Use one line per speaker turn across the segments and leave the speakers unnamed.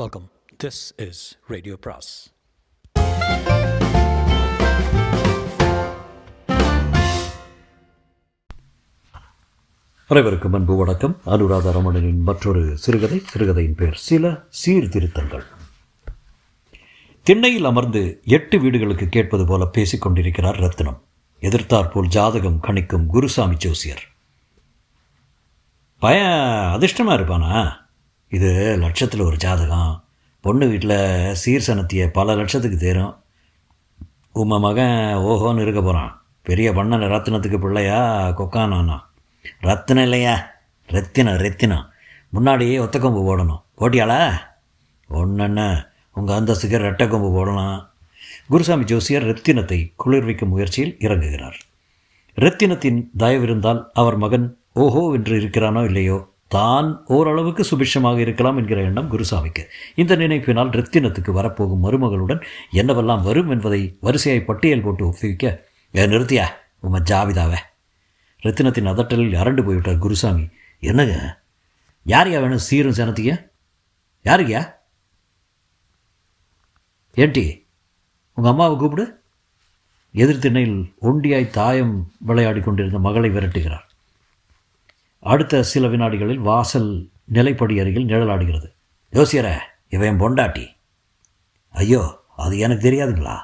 Welcome. This is Radio Pras.
அனைவருக்கும் அன்பு வணக்கம். அனுராதா ரமணனின் மற்றொரு சிறுகதையின் பெயர் சில சீர்திருத்தங்கள். திண்ணையில் அமர்ந்து 8 வீடுகளுக்கு கேட்பது போல பேசிக் கொண்டிருக்கிறார் ரத்தினம். எதிர்த்தாற்போல் ஜாதகம் கணிக்கும் குருசாமி ஜோசியர். பையன் அதிர்ஷ்டமாக இருப்பானா? இது லட்சத்தில் ஒரு ஜாதகம். பொண்ணு வீட்டில் சீர்சனத்திய பல லட்சத்துக்கு தேரும். உம்ம மகன் ஓஹோன்னு இருக்க போகிறான். பெரிய பண்ண ரத்தினத்துக்கு பிள்ளையா கொக்கானானா? ரத்தினம் இல்லையா, ரத்தினம். முன்னாடியே ஒத்த கொம்பு போடணும். போட்டியாளா? ஒன்றுன்னு உங்கள் அந்தஸ்துக்கு ரெட்டை கொம்பு போடலாம். குருசாமி ஜோசியர் ரத்தினத்தை குளிர்விக்கும் முயற்சியில் இறங்குகிறார். ரத்தினத்தின் தயவிருந்தால் அவர் மகன் ஓஹோ என்று இருக்கிறானோ இல்லையோ, தான் ஓரளவுக்கு சுபிட்சமாக இருக்கலாம் என்கிற எண்ணம் குருசாமிக்கு. இந்த நினைப்பினால் ரத்தினத்துக்கு வரப்போகும் மருமகளுடன் என்னவெல்லாம் வரும் என்பதை வரிசையாய் பட்டியல் போட்டு ஒப்புவிக்க, நிறுத்தியா உம்ம ஜாபிதாவை. ரத்தினத்தின் அதட்டலில் அரண்டு போய்விட்டார் குருசாமி. என்னங்க, யாரையா வேணும் சீரும் சனத்திக்க? யாருக்கியா? ஏன்டி உங்கள் அம்மாவை கூப்பிடு. எதிர்த்திண்ணையில் ஒண்டியாய் தாயம் விளையாடி கொண்டிருந்த மகளை விரட்டுகிறார். அடுத்த சில வினாடிகளில் வாசல் நிலைப்படி அருகில் நிழலாடுகிறது. யோசியர, இவன் பொண்டாட்டி. ஐயோ, அது எனக்கு தெரியாதுங்களா?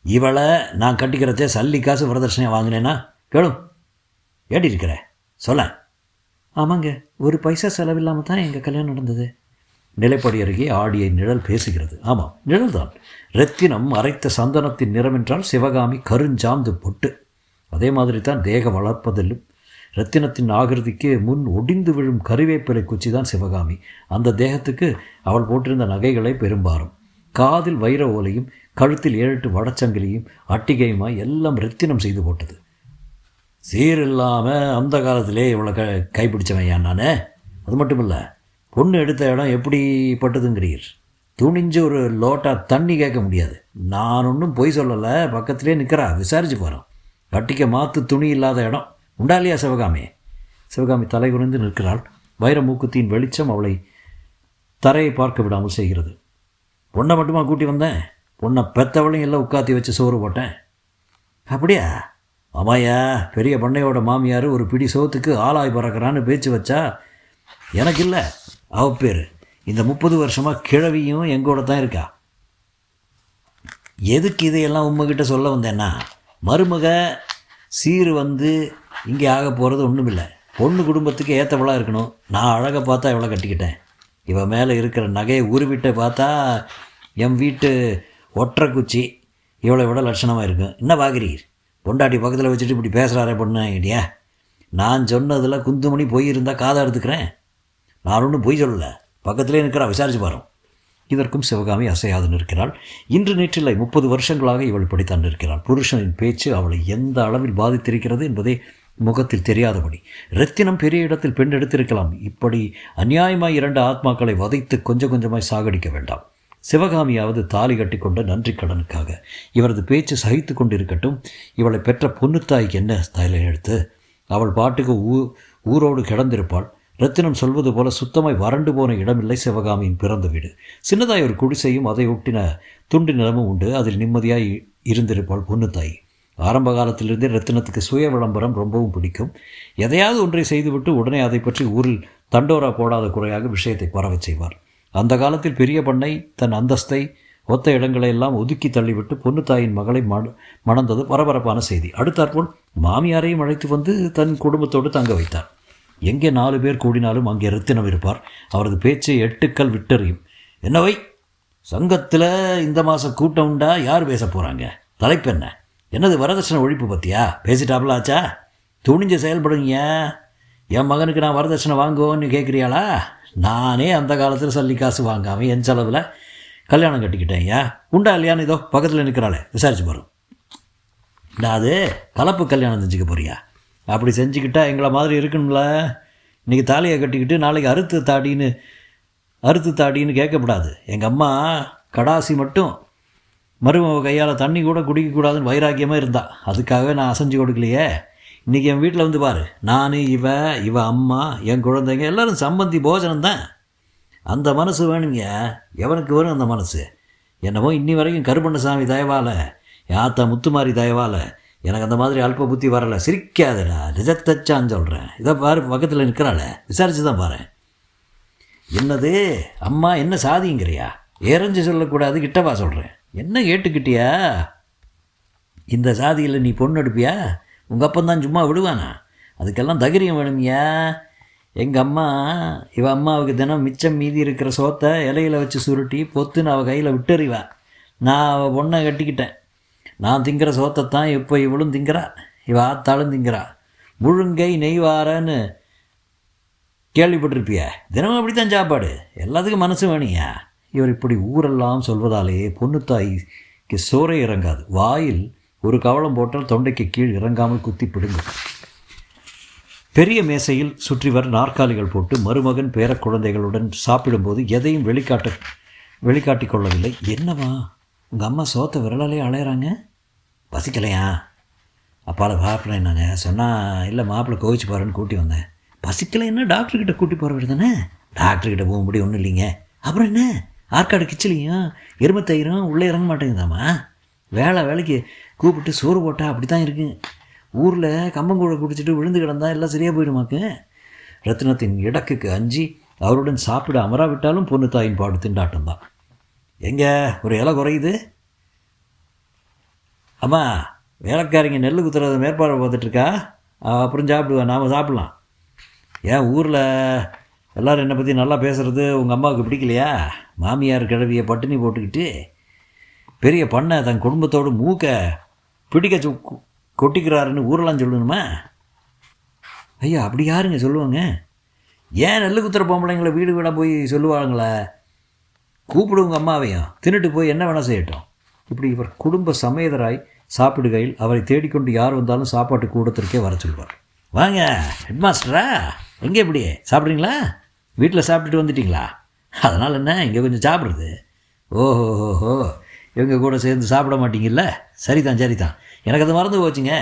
இவளை நான் கட்டிக்கிறதே சல்லி காசு வரதட்சணையாக வாங்கினேன்னா கேளும். ஏடி இருக்கிற சொல்ல. ஆமாங்க, ஒரு பைசா செலவில்லாமல் தான் எங்கள் கல்யாணம் நடந்தது. நிலைப்படி அருகே ஆடிய நிழல் பேசுகிறது. ஆமாம், நிழல்தான். ரத்தினம் அரைத்த சந்தனத்தின் நிறம் என்றால் சிவகாமி கருஞ்சாந்து பொட்டு. அதே மாதிரி தான் தேக வளர்ப்பதிலும். ரத்தினத்தின் ஆகிருதிக்கு முன் ஒடிந்து விழும் கறிவேப்பிலை குச்சி தான் சிவகாமி. அந்த தேகத்துக்கு அவள் போட்டிருந்த நகைகளை பெரும்பாலும். காதில் வைர ஓலையும் கழுத்தில் 7-8 வடச்சங்கிலியும் அட்டிகையுமாய் எல்லாம் ரத்தினம் செய்து போட்டது. சீர் இல்லாமல் அந்த காலத்திலே இவளை கைப்பிடிச்சவன் ஏன் நானே? அது மட்டும் இல்லை, பொண்ணு எடுத்த இடம் எப்படி பட்டதுங்கிறீர். துணிஞ்சு ஒரு லோட்டா தண்ணி கேட்க முடியாது. நான் ஒன்றும் பொய் சொல்லலை, பக்கத்திலே நிற்கிறா, விசாரிச்சு போகிறோம். கட்டிக்க மாற்று துணி இல்லாத இடம் உண்டா இல்லையா சிவகாமி? சிவகாமி தலை குறைந்து நிற்கிறாள். வைர மூக்குத்தின் வெளிச்சம் அவளை தரையை பார்க்க விடாமல் செய்கிறது. பொண்ணை மட்டுமா கூட்டி வந்தேன்? பொண்ணை பெத்தவளையும் எல்லாம் உட்காத்தி வச்சு சோறு போட்டேன். அப்படியா? ஆமாயா, பெரிய பண்ணையோட மாமியார் ஒரு பிடி சோத்துக்கு ஆளாய் பறக்கிறான்னு பேச்சு வச்சா எனக்கு இல்லை, அவ பேர். இந்த 30 வருஷமாக கிழவியும் எங்கூட தான் இருக்கா. எதுக்கு இதையெல்லாம் உங்ககிட்ட சொல்ல வந்தேன்னா, மருமக சீர் வந்து இங்கே ஆக போகிறது ஒன்றும் இல்லை. பொண்ணு குடும்பத்துக்கு ஏற்றவளாக இருக்கணும். நான் அழகை பார்த்தா இவளை கட்டிக்கிட்டேன். இவன் மேலே இருக்கிற நகையை உருவிட்ட பார்த்தா என் வீட்டு ஒற்றை குச்சி இவளை விட லட்சணமாக இருக்கும். என்ன பார்க்குறீர்? பொண்டாட்டி பக்கத்தில் வச்சுட்டு இப்படி பேசுகிறாரே பொண்ணு ஐடியா. நான் சொன்னதில் குந்துமணி பொய் இருந்தால் காதை எடுத்துக்கிறேன். நான் ஒன்றும் பொய் சொல்லலை, பக்கத்திலே நிற்கிறா, விசாரிச்சு பாரும். இதற்கும் சிவகாமி அசையாது நிற்கிறாள். இன்று நேற்றில்லை, 30 வருஷங்களாக இவள் படித்தான் நிற்கிறாள். புருஷனின் பேச்சு அவளை எந்த அளவில் பாதித்திருக்கிறது என்பதே முகத்தில் தெரியாதபடி. ரத்தினம் பெரிய இடத்தில் பெண் எடுத்திருக்கலாம். இப்படி அநியாயமாய் 2 ஆத்மாக்களை வதைத்து கொஞ்சம் கொஞ்சமாய் சாகடிக்க வேண்டாம். சிவகாமியாவது தாலி கட்டி கொண்ட நன்றி கடனுக்காக இவரது பேச்சு சகித்து கொண்டிருக்கட்டும். இவளை பெற்ற பொண்ணுத்தாய்க்கு என்ன ஸ்தைலை எடுத்து அவள் பாட்டுக்கு ஊரோடு கிடந்திருப்பாள். ரத்தினம் சொல்வது போல சுத்தமாய் வறண்டு போன இடமில்லை சிவகாமியின் பிறந்த வீடு. சின்னதாய் ஒரு குடிசையும் அதை ஒட்டின துண்டு நிலமும் உண்டு. அதில் நிம்மதியாய் இருந்திருப்பாள் பொண்ணுத்தாய். ஆரம்ப காலத்திலிருந்தே ரத்தினத்துக்கு சுய விளம்பரம் ரொம்பவும் பிடிக்கும். எதையாவது ஒன்றை செய்துவிட்டு உடனே அதை பற்றி ஊரில் தண்டோரா போடாத குறையாக விஷயத்தை பரவச் செய்வார். அந்த காலத்தில் பெரிய பண்ணை தன் அந்தஸ்தை ஒத்த இடங்களை எல்லாம் ஒதுக்கி தள்ளிவிட்டு பொண்ணுத்தாயின் மகளை மணந்தது பரபரப்பான செய்தி. அடுத்தாற்போல் மாமியாரையும் அழைத்து வந்து தன் குடும்பத்தோடு தங்க வைத்தார். எங்கே 4 பேர் கூடினாலும் அங்கே ரத்தினம் இருப்பார். அவரது பேச்சு 8 கல் விட்டறியும். என்னவை சங்கத்தில் இந்த மாதம் கூட்டம் உண்டா? யார் பேச போகிறாங்க? தலைப்பு என்ன? என்னது வரதட்சணை ஒழிப்பு பற்றியா? பேசிட்டாப்லாச்சா? துணிஞ்சு செயல்படுங்க. என் மகனுக்கு நான் வரதட்சணை வாங்குவோன்னு கேட்குறியாளா? நானே அந்த காலத்தில் சல்லி காசு வாங்காமல் என் செலவில் கல்யாணம் கட்டிக்கிட்டேன். ஏன் உண்டா இல்லையான்னு இதோ பக்கத்தில் நிற்கிறாளே, விசாரிச்சு பாரும். நான் அது கலப்பு கல்யாணம் செஞ்சுக்க போறியா? அப்படி செஞ்சுக்கிட்டா எங்களை மாதிரி இருக்கணும்ல. இன்றைக்கி தாலியை கட்டிக்கிட்டு நாளைக்கு அறுத்து தாடின்னு கேட்கக்கூடாது. எங்கள் அம்மா கடாசி மட்டும் மருமக கையால் தண்ணி கூட குடிக்கக்கூடாதுன்னு வைராக்கியமாக இருந்தா. அதுக்காகவே நான் அசைஞ்சு கொடுக்கலையே. இன்றைக்கி என் வீட்டில் வந்து பாரு, நான் இவ அம்மா என் குழந்தைங்க எல்லோரும் சம்பந்தி போஜனம்தான். அந்த மனசு வேணுங்க. எவனுக்கு வேணும் அந்த மனசு? என்னமோ இன்னி வரைக்கும் கருப்பண்ணசாமி தயவால், யாத்தா முத்துமாரி தயவால் எனக்கு அந்த மாதிரி அல்ப புத்தி வரலை. சிரிக்காதடா, நிஜத்தச்சான்னு சொல்கிறேன். இதை பாரு, பக்கத்தில் நிற்கிறாள, விசாரித்து தான் பாரு. என்னது அம்மா, என்ன சாதிங்கிறியா? ஏறஞ்சு சொல்லக்கூடாது, கிட்டவா சொல்கிறேன். என்ன கேட்டுக்கிட்டியா? இந்த சாதியில் நீ பொண்ணு எடுப்பியா? உங்கள் அப்பந்தான் சும்மா விடுவானா? அதுக்கெல்லாம் தைரியம் வேணுமியா. எங்கள் அம்மா, இவன் அம்மாவுக்கு தினம் மிச்சம் மீதி இருக்கிற சோத்தை இலையில் வச்சு சுருட்டி பொத்துன்னு அவள் கையில் விட்டுறிவா. நான் அவள் பொண்ணை கட்டிக்கிட்டேன். நான் திங்கிற சோத்தைத்தான் இப்போ இவளும் திங்கிறா, இவள் ஆத்தாலும் திங்கிறா. முழுங்கை நெய்வாரன்னு கேள்விப்பட்டிருப்பிய. தினமும் அப்படித்தான் சாப்பாடு. எல்லாத்துக்கும் மனசு வேணியா? இவர் இப்படி ஊரெல்லாம் சொல்வதாலே பொண்ணு தாய்க்கு சோறே இறங்காது. வாயில் ஒரு கவளம் போட்டால் தொண்டைக்கு கீழ் இறங்காமல் குத்தி பிடுங்கும். பெரிய மேசையில் சுற்றிவர் நாற்காலிகள் போட்டு மருமகன் பேர குழந்தைகளுடன் சாப்பிடும்போது எதையும் வெளிக்காட்டி கொள்ளவில்லை. என்னவா, உங்கள் அம்மா சோத்தை விரலாலே அலையிறாங்க? பசிக்கலையா? அப்பால பார்ப்பேன்னாங்க. சொன்னால் இல்லை, மாப்பிள்ளை கோவிச்சு பாருன்னு கூட்டி வந்தேன். பசிக்கலைன்னா டாக்டர்கிட்ட கூட்டி போகிற தானே. டாக்டர்கிட்ட போக முடியும், ஒன்றும் இல்லைங்க. அப்புறம் என்ன, ஆற்காடு கிச்சிலையும் எருமத்தயிரும் உள்ளே இறங்க மாட்டேங்குதாம்மா. வேலைக்கு கூப்பிட்டு சோறு போட்டால் அப்படி தான் இருக்குங்க. ஊரில் கம்பங்கூழை குடிச்சிட்டு விழுந்து கிடந்தா எல்லாம் சரியாக போயிடுமாக்கு. ரத்னத்தின் இடக்குக்கு அஞ்சி அவருடன் சாப்பிட அமராவிட்டாலும் பொண்ணு தாயின் பாடு திண்டாட்டம் தான். எங்கே ஒரு இலை குறையுது? அம்மா, வேலைக்காரிங்க நெல் குத்துறத மேற்பார்வை பார்த்துட்ருக்கா. அப்புறம் சாப்பிடுவேன், நாம் சாப்பிட்லாம். ஏன் ஊரில் எல்லோரும் என்னை பற்றி நல்லா பேசுகிறது உங்கள் அம்மாவுக்கு பிடிக்கலையா? மாமியார் கிழவியை பட்டினி போட்டுக்கிட்டு பெரிய பண்ணை தன் குடும்பத்தோடு மூக்க பிடிக்க கொட்டிக்கிறாருன்னு ஊரெலாம் சொல்லணுமா? ஐயா, அப்படி யாருங்க சொல்லுவாங்க? ஏன் நெல் குத்துற பொம்பளைங்களை வீடு வீடாக போய் சொல்லுவாங்களே? கூப்பிடுவங்க அம்மாவையும், தின்னுட்டு போய் என்ன வேணால் செய்யட்டும். இப்படி இவர் குடும்ப சமேதராய் சாப்பிடுகையில் அவரை தேடிக்கொண்டு யார் வந்தாலும் சாப்பாட்டு கூடத்திற்கே வர சொல்வார். வாங்க ஹெட் மாஸ்டரா, எங்கே இப்படி சாப்பிட்றீங்களா? வீட்டில் சாப்பிட்டுட்டு வந்துட்டிங்களா? அதனால் என்ன, இங்கே கொஞ்சம் சாப்பிட்றது. ஓஹோஹோஹோ, இவங்க கூட சேர்ந்து சாப்பிட மாட்டீங்கல்ல? சரிதான், எனக்கு அது மறந்து போச்சுங்க.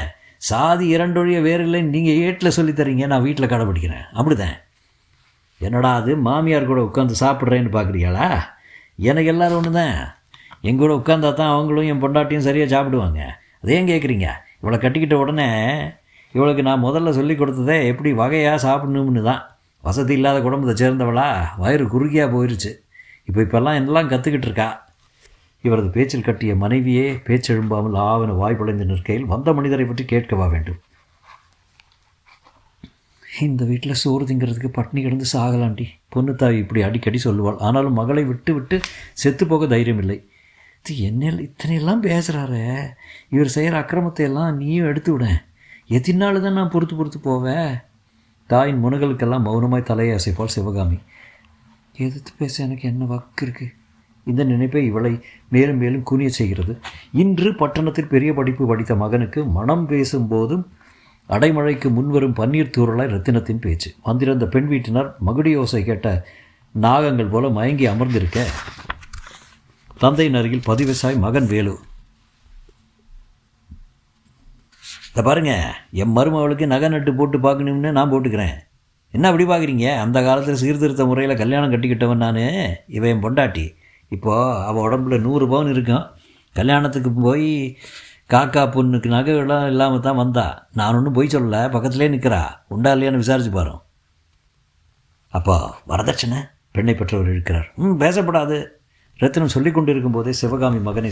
சாதி இரண்டொழிய வேறு இல்லைன்னு நீங்கள் ஏட்டில் சொல்லித்தரீங்க, நான் வீட்டில் கடைப்பிடிக்கிறேன். அப்படிதான். என்னடா அது, மாமியார் கூட உட்காந்து சாப்பிட்றேன்னு பார்க்குறீங்களா? எனக்கு எல்லோரும் ஒன்று தான். எங்கூட உட்காந்தா தான் அவங்களும் என் பொண்டாட்டியும் சரியாக சாப்பிடுவாங்க. அதையும் கேட்குறீங்க? இவளை கட்டிக்கிட்ட உடனே இவளுக்கு நான் முதல்ல சொல்லி கொடுத்ததே எப்படி வகையாக சாப்பிடணும்னு தான். வசதி இல்லாத குடும்பத்தை சேர்ந்தவளா, வயிறு குறுகியாக போயிடுச்சு. இப்போல்லாம் என்னெல்லாம் கற்றுக்கிட்டு இருக்கா. இவரது பேச்சில் கட்டிய மனைவியே பேச்செழும்பாமல் ஆவன வாய்ப்படைந்து நிற்கையில் வந்த மனிதரை பற்றி கேட்கவா வேண்டும். இந்த வீட்டில் சோறு திங்கிறதுக்கு பட்னி கிடந்து சாகலாண்டி, பொண்ணுத்தாய் இப்படி அடிக்கடி சொல்லுவாள். ஆனாலும் மகளை விட்டு விட்டு செத்து போக தைரியம் இல்லை. இது என்ன இத்தனையெல்லாம் பேசுகிறாரு, இவர் செய்கிற அக்கிரமத்தை எல்லாம் நீயும் எடுத்து விட. எத்தினால தான் நான் பொறுத்து போவேன். தாயின் முனகளுக்கெல்லாம் மௌனமாய் தலையை அசைப்பாள் சிவகாமி. எதிர்த்து பேச எனக்கு என்ன வக்கு இருக்குது? இந்த நினைப்பை இவளை மேலும் மேலும் குனிய செய்கிறது. இன்று பட்டணத்தில் பெரிய படிப்பு படித்த மகனுக்கு மனம் பேசும்போதும் அடைமழைக்கு முன்வரும் பன்னீர் தூறலாய் ரத்தினத்தின் பேச்சு. வந்திருந்த பெண் வீட்டினர் மகுடியோசை கேட்ட நாகங்கள் போல மயங்கி அமர்ந்திருக்க தந்தையின் அருகில் பதிவசாய் மகன் வேலு. இதை பாருங்க, என் மருமகளுக்கு நகை நட்டு போட்டு பார்க்கணும்னு நான் போட்டுக்கிறேன். என்ன அப்படி பார்க்குறீங்க? அந்த காலத்தில் சீர்திருத்த முறையில் கல்யாணம் கட்டிக்கிட்டவன் நான். இவன் என் பொண்டாட்டி. இப்போது அவள் உடம்புல 100 பவுன் இருக்கும். கல்யாணத்துக்கு போய் காக்கா பொண்ணுக்கு நகைலாம் இல்லாமல் தான் வந்தா. நான் ஒன்றும் போய் சொல்லலை, பக்கத்துலேயே நிற்கிறா. உண்டா இல்லையான்னு விசாரிச்சு பாரு. அப்போ வரதட்சணை? பெண்ணை பெற்றவர் இருக்கிறார். பேசப்படாது. ரத்தினம் சொல்லி கொண்டு இருக்கும்போதே சிவகாமி மகனை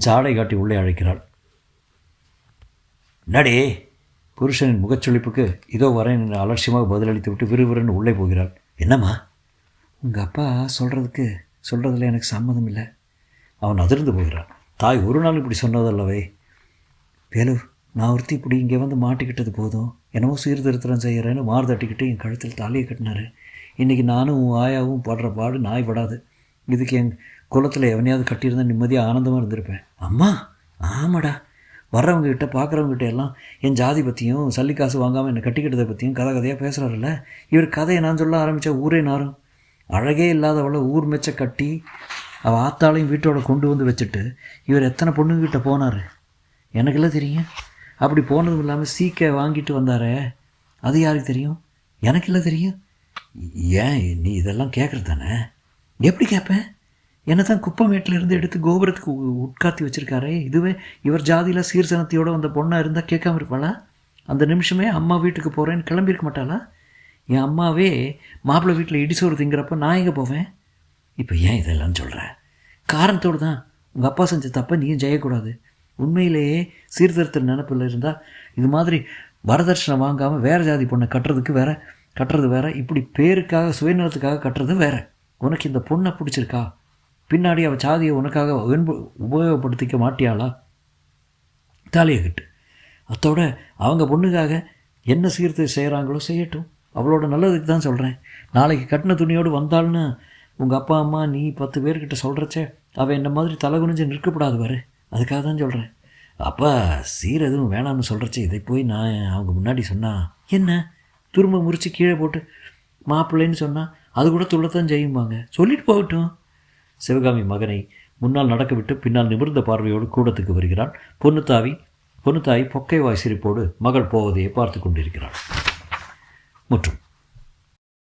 ஜாடை காட்டி உள்ளே அழைக்கிறாள். நடி புருஷனின் முகச்சொலிப்புக்கு இதோ வரேன் என்று அலட்சியமாக பதிலளித்து விட்டு விறுவிறுன்னு உள்ளே போகிறாள். என்னம்மா? உங்கள் அப்பா சொல்கிறதுல எனக்கு சம்மதம் இல்லை. அவன் அதிர்ந்து போகிறான். தாய் ஒரு நாள் இப்படி சொன்னதல்லவே. வேலு, நான் ஒருத்தி இப்படி இங்கே வந்து மாட்டிக்கிட்டது போதும். என்னவோ சீர்திருத்தம் செய்கிறேன்னு மாறு தட்டிக்கிட்டு என் கழுத்தில் தாலியை கட்டினார். இன்றைக்கி நானும் ஆயாவும் படுற பாடு நாய் படாது. இதுக்கு என் குலத்தில் எவனையாவது கட்டியிருந்தால் நிம்மதியாக ஆனந்தமாக இருந்திருப்பேன். அம்மா, ஆமாடா, வர்றவங்ககிட்ட பார்க்குறவங்ககிட்ட எல்லாம் என் ஜாதி பற்றியும் சல்லிக்காசு வாங்காமல் என்னை கட்டிக்கிட்டதை பற்றியும் கதையாக பேசுகிறாருல்ல. இவர் கதையை நான் சொல்ல ஆரம்பித்தா ஊரே நாரும். அழகே இல்லாதவளை ஊர் மெச்ச கட்டி அவள் ஆத்தாளையும் வீட்டோட கொண்டு வந்து வச்சுட்டு இவர் எத்தனை பொண்ணுங்கிட்ட போனார் எனக்கெல்லாம் தெரியும். அப்படி போனதும் இல்லாமல் சீக்கை வாங்கிட்டு வந்தாரே, அது யாருக்கு தெரியும்? எனக்கெல்லாம் தெரியும். ஏன் நீ இதெல்லாம் கேட்குறது தானே? எப்படி கேட்பேன்? என்னை தான் குப்பமேட்டில் இருந்து எடுத்து கோபுரத்துக்கு உட்காத்தி வச்சுருக்காரே. இதுவே இவர் ஜாதியில் சீர்சனத்தையோடு வந்த பொண்ணாக இருந்தால் கேட்காம இருப்பாளா? அந்த நிமிஷமே அம்மா வீட்டுக்கு போகிறேன்னு கிளம்பியிருக்க மாட்டாளா? என் அம்மாவே மாப்பிள்ளை வீட்டில் இடிசோறு திங்கிறப்ப நான் எங்கே போவேன்? இப்போ ஏன் இதெல்லாம் சொல்கிற? காரணத்தோடு தான். உங்கள் அப்பா செஞ்ச தப்பை நீயும் செய்யக்கூடாது. உண்மையிலேயே சீர்திருத்த நினைப்பில் இருந்தால் இது மாதிரி வரதட்சணை வாங்காமல் வேறு ஜாதி பொண்ணை கட்டுறது வேற, இப்படி பேருக்காக சுயநலத்துக்காக கட்டுறது வேற. உனக்கு இந்த பொண்ணை பிடிச்சிருக்கா? பின்னாடி அவள் ஜாதியை உனக்காக உபயோகப்படுத்திக்க மாட்டியாளா? தாலியை கட்டு. அத்தோட அவங்க பொண்ணுக்காக என்ன சீர்திருத்தம் செய்கிறாங்களோ செய்யட்டும். அவளோட நல்லதுக்கு தான் சொல்கிறேன். நாளைக்கு கட்டின துணியோடு வந்தாள்னு உங்கள் அப்பா அம்மா நீ 10 பேர்கிட்ட சொல்கிறச்சே, அவள் என்ன மாதிரி தலை குனிஞ்சு நிற்கப்படாது பாரு. அதுக்காக தான் சொல்கிறேன். அப்பா சீர் எதுவும் வேணாம்னு சொல்கிறச்சே, இதை போய் நான் அவங்க முன்னாடி சொன்னால் என்ன? துரும்ப முறித்து கீழே போட்டு மாப்பிள்ளைன்னு சொன்னால் அது கூட துள்ளத்தான் செய்யும்பாங்க. சொல்லிட்டு போகட்டும். சிவகாமி மகனை முன்னால் நடக்க விட்டு பின்னால் நிமிர்ந்த பார்வையோடு கூடத்துக்கு வருகிறாள். பொன்னுத்தாய் பொக்கை வாய் சிரிப்போடு மகள் போவதையே பார்த்து கொண்டிருக்கிறாள். முற்றும்.